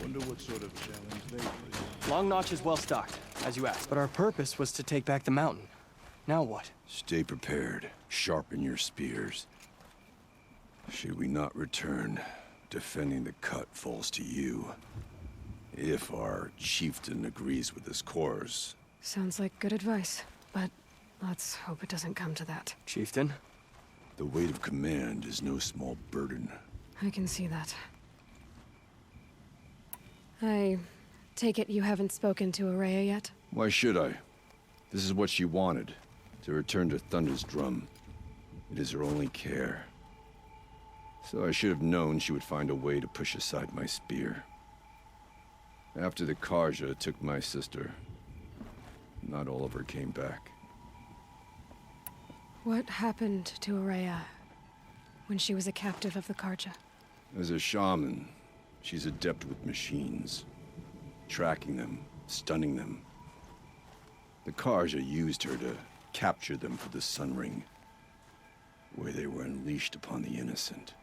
Wonder what sort of challenge they face. Long Notch is well stocked, as you asked. But our purpose was to take back the mountain. Now what? Stay prepared. Sharpen your spears. Should we not return, defending the cut falls to you. If our chieftain agrees with this course. Sounds like good advice, but let's hope it doesn't come to that. Chieftain? The weight of command is no small burden. I can see that. I take it you haven't spoken to Ourea yet? Why should I? This is what she wanted. To return to Thunder's drum. It is her only care. So I should have known she would find a way to push aside my spear. After the Carja took my sister, not all of her came back. What happened to Ourea when she was a captive of the Carja? As a shaman, she's adept with machines. Tracking them, stunning them. The Carja used her to capture them for the Sun Ring, where they were unleashed upon the innocent.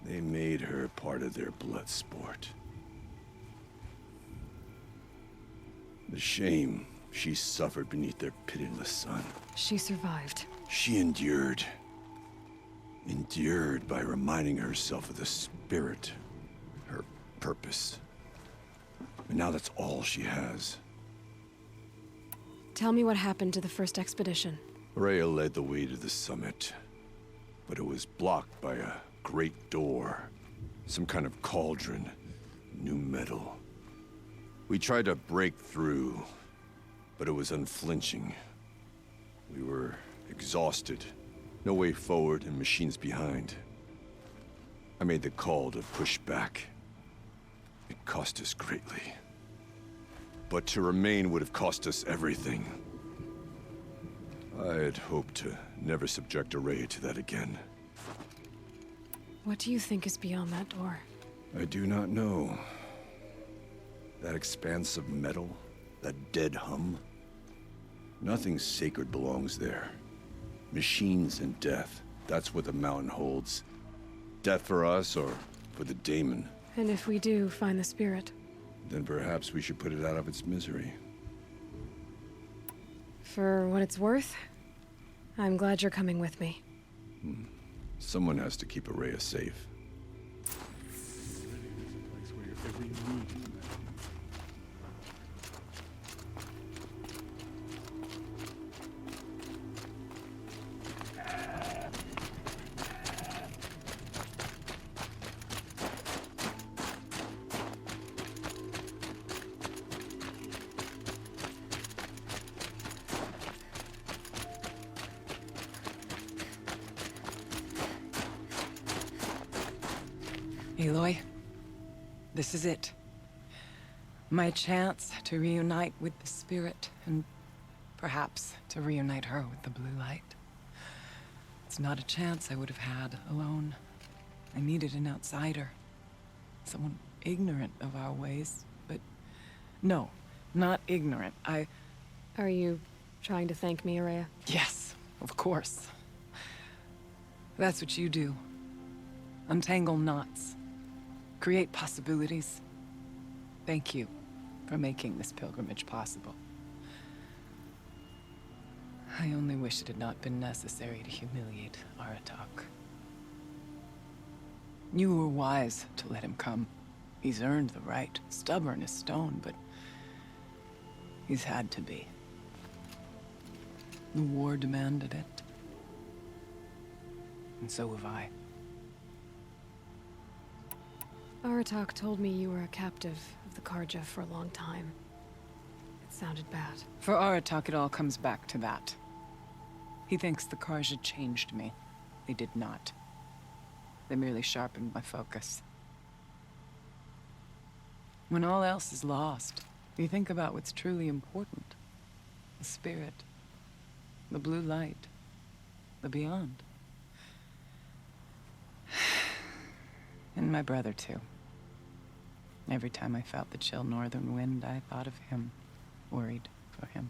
They made her part of their blood sport. The shame she suffered beneath their pitiless sun. She survived. She endured. Endured by reminding herself of the spirit, her purpose. And now that's all she has. Tell me what happened to the first expedition. Ourea led the way to the summit, but it was blocked by a great door. Some kind of cauldron, new metal. We tried to break through, but it was unflinching. We were exhausted. No way forward and machines behind. I made the call to push back. It cost us greatly. But to remain would have cost us everything. I had hoped to never subject Ourea to that again. What do you think is beyond that door? I do not know. That expanse of metal, that dead hum. Nothing sacred belongs there. Machines and death, that's what the mountain holds. Death for us or for the daemon. And if we do find the spirit? Then perhaps we should put it out of its misery. For what it's worth, I'm glad you're coming with me. Someone has to keep Ourea safe. Place where your every need is met. Aloy, this is it. My chance to reunite with the spirit, and perhaps to reunite her with the blue light. It's not a chance I would have had alone. I needed an outsider. Someone ignorant of our ways, but... No, not ignorant. Are you trying to thank me, Ourea? Yes, of course. That's what you do. Untangle knots. Create possibilities. Thank you for making this pilgrimage possible. I only wish it had not been necessary to humiliate Aratak. You were wise to let him come. He's earned the right. Stubborn as stone, but he's had to be. The war demanded it. And so have I. Aratak told me you were a captive of the Carja for a long time. It sounded bad. For Aratak, it all comes back to that. He thinks the Carja changed me. They did not. They merely sharpened my focus. When all else is lost, you think about what's truly important. The spirit. The blue light. The beyond. And my brother, too. Every time I felt the chill northern wind, I thought of him. Worried for him.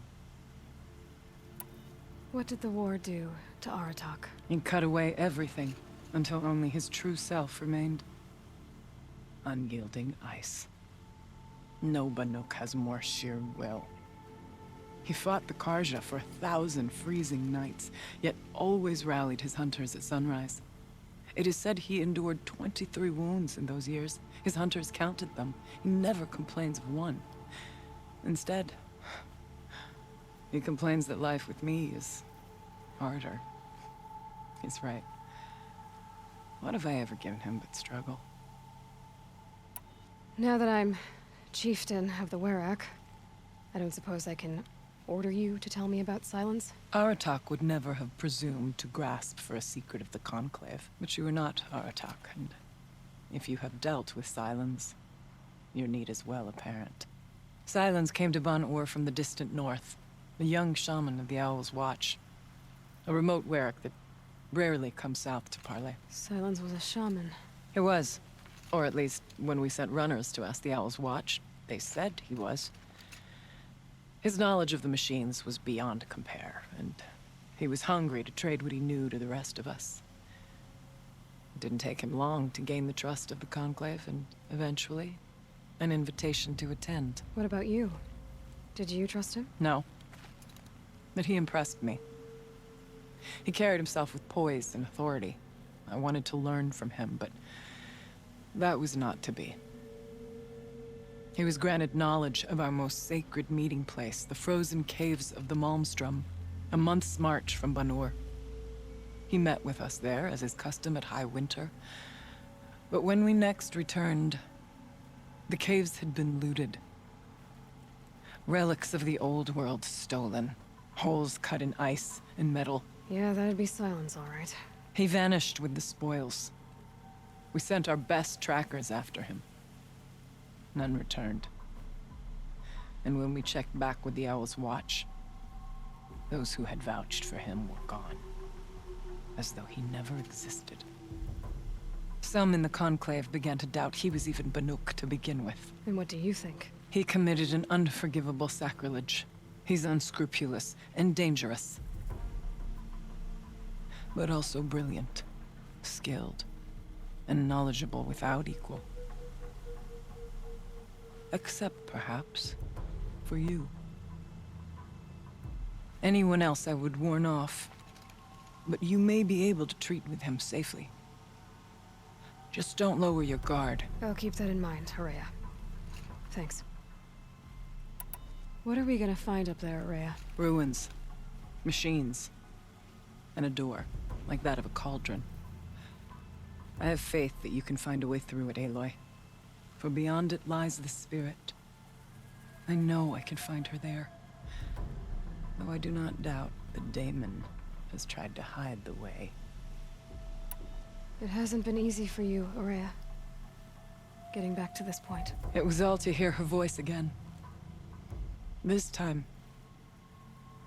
What did the war do to Aratak? He cut away everything, until only his true self remained. unyielding ice. No Banuk has more sheer will. He fought the Karja for 1,000 freezing nights, yet always rallied his hunters at sunrise. It is said he endured 23 wounds in those years. His hunters counted them. He never complains of one. Instead, he complains that life with me is harder. He's right. What have I ever given him but struggle? Now that I'm chieftain of the Werak, I don't suppose I can order you to tell me about Silence? Aratak would never have presumed to grasp for a secret of the Conclave, but you are not Aratak, and if you have dealt with Silence, your need is well apparent. Silence came to Ban-Ur from the distant north, a young shaman of the Owl's Watch, a remote Werak that rarely comes south to parley. Silence was a shaman. He was, or at least when we sent runners to ask the Owl's Watch, they said he was. His knowledge of the machines was beyond compare, and he was hungry to trade what he knew to the rest of us. It didn't take him long to gain the trust of the Conclave, and eventually, an invitation to attend. What about you? Did you trust him? No. But he impressed me. He carried himself with poise and authority. I wanted to learn from him, but that was not to be. He was granted knowledge of our most sacred meeting place, the frozen caves of the Malmstrom, a month's march from Ban-Ur. He met with us there, as is custom at High Winter. But when we next returned, the caves had been looted. Relics of the old world stolen. Holes cut in ice and metal. Yeah, that'd be Silence, all right. He vanished with the spoils. We sent our best trackers after him. None returned. And when we checked back with the Owl's Watch, those who had vouched for him were gone. As though he never existed. Some in the Conclave began to doubt he was even Banuk to begin with. And what do you think? He committed an unforgivable sacrilege. He's unscrupulous and dangerous. But also brilliant, skilled, and knowledgeable without equal. Except, perhaps, for you. Anyone else I would warn off, but you may be able to treat with him safely. Just don't lower your guard. I'll keep that in mind, Horea. Thanks. What are we gonna find up there, Horea? Ruins, machines, and a door, like that of a cauldron. I have faith that you can find a way through it, Aloy. For beyond it lies the spirit. I know I can find her there. Though I do not doubt that Daemon has tried to hide the way. It hasn't been easy for you, Horea. Getting back to this point. It was all to hear her voice again. This time,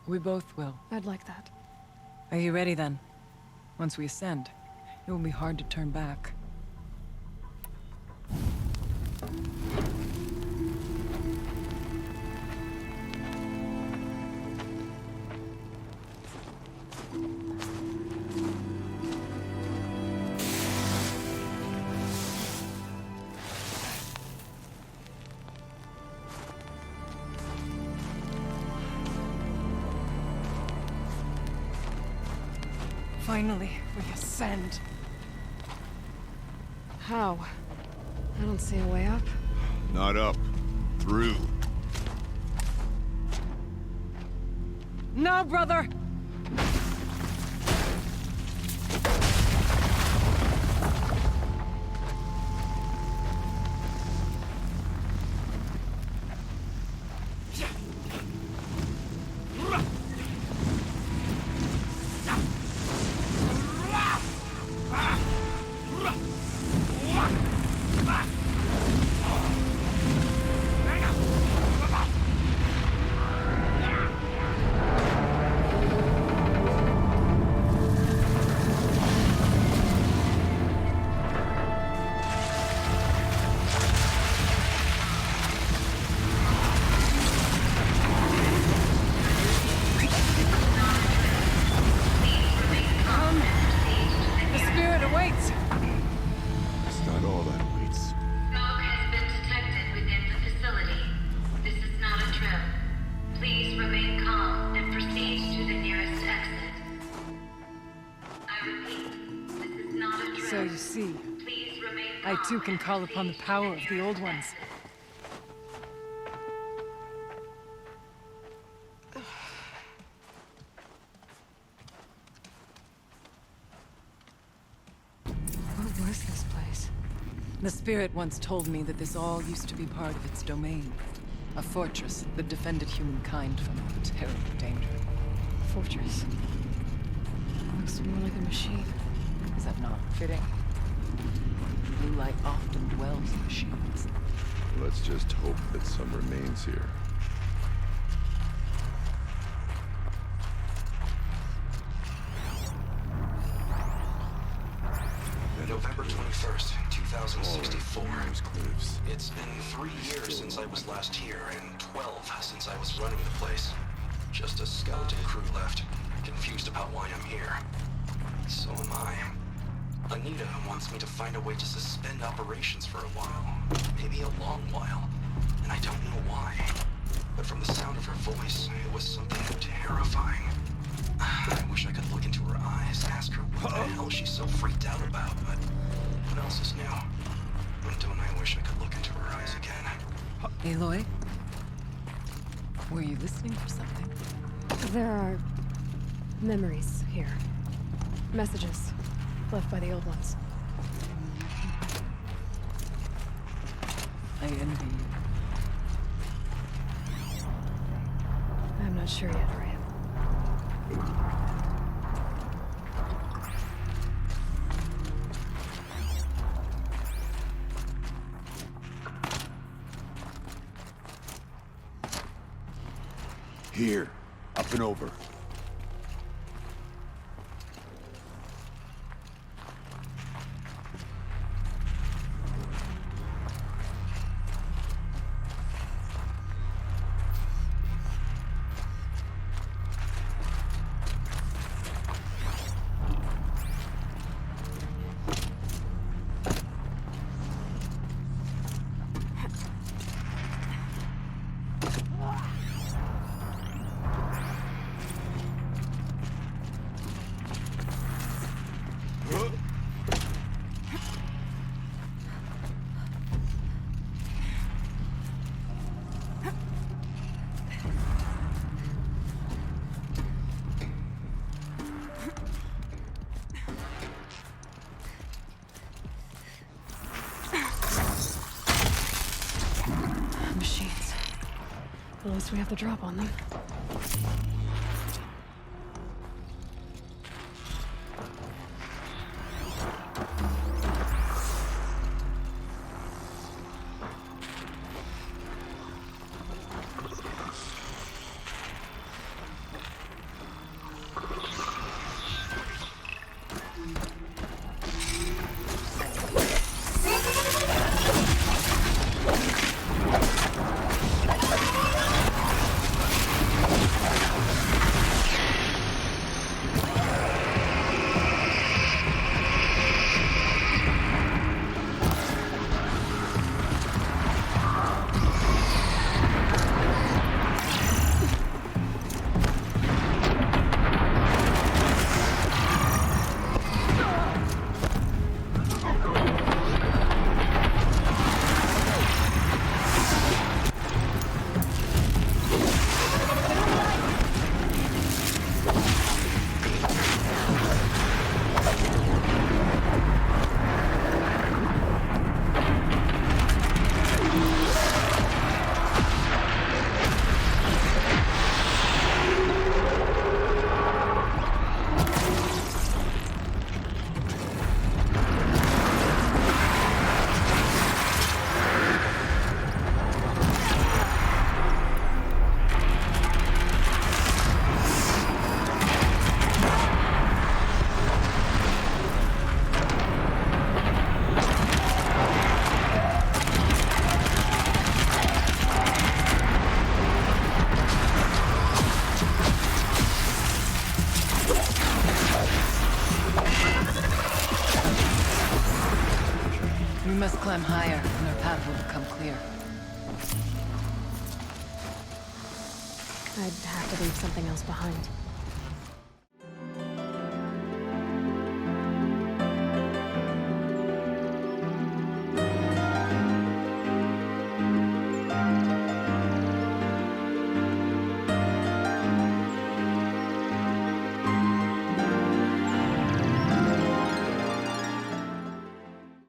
we both will. I'd like that. Are you ready then? Once we ascend, it will be hard to turn back. Finally, we ascend. How? I don't see a way up. Not up. Through. No, brother! I too can call upon the power of the Old Ones. What was this place? The Spirit once told me that this all used to be part of its domain. A fortress that defended humankind from terrible danger. Fortress. Looks more like a machine. Is that not fitting? Blue light often dwells in machines. Let's just hope that some remains here. November 21st, 2064. Those cliffs. It's been 3 years since I was last here, and 12 since I was running the place. Just a skeleton crew left, confused about why I'm here. So am I. Anita wants me to find a way to suspend operations for a while. Maybe a long while. And I don't know why. But from the sound of her voice, it was something terrifying. I wish I could look into her eyes, ask her what the hell she's so freaked out about, but what else is new? And don't I wish I could look into her eyes again? Aloy? Were you listening for something? There are memories here. Messages left by the Old Ones. I envy you. I'm not sure yet, Raya. Here, up and over. Machines. At least we have the drop on them. We must climb higher, and our path will become clear. I'd have to leave something else behind.